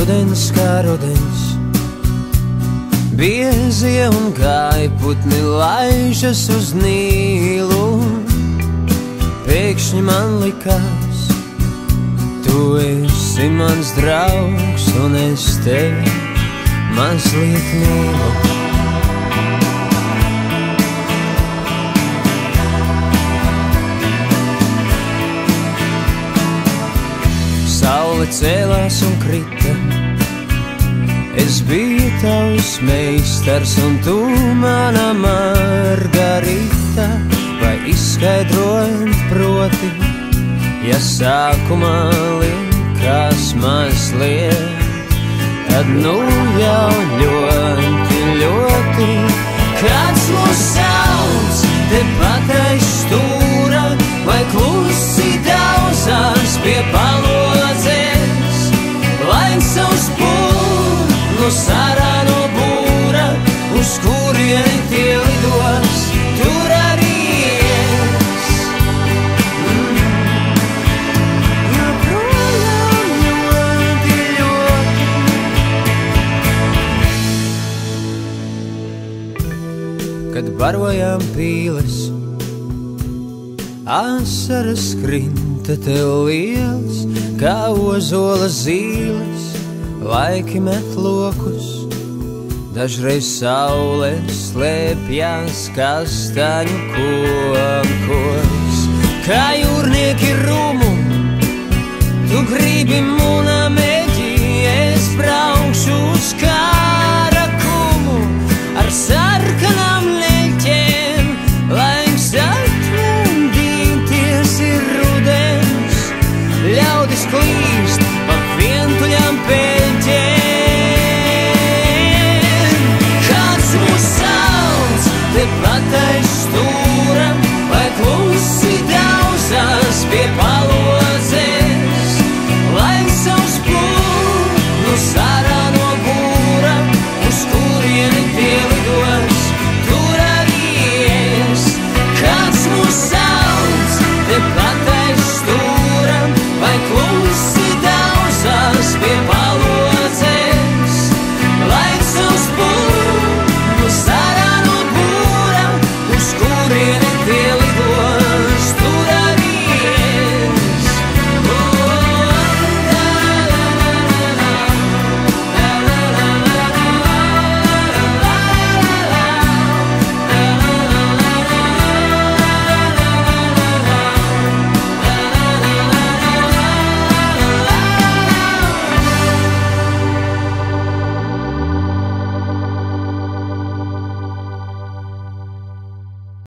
Rudens kā rudens, biezie un gaiputni laižas uz Nīlu. Pēkšņi man likās, tu esi mans draugs, un es tevi mazliet mīlu. Saule cēlās un krita, es biju tavs meistars, un tu mana Margarita. Vai izskaidrojot proti, ja sākumā likās mazliet, tad nu jau ļoti, ļoti. Kāds mūs sauc tepat aiz stūra, vai klusi daudzās pie palodzes, laiks savus pūnus ārā no būra, uz kurieni tie lidos, tur arī es. Joprojām ļoti, ļoti. Kad barojām pīles, asaras krinta tev liels, kā ozola zīles, laiki met lokus. Dažreiz saule slēpjas kastaņu kokos, kā jūrnieki rumu, tu gribi munām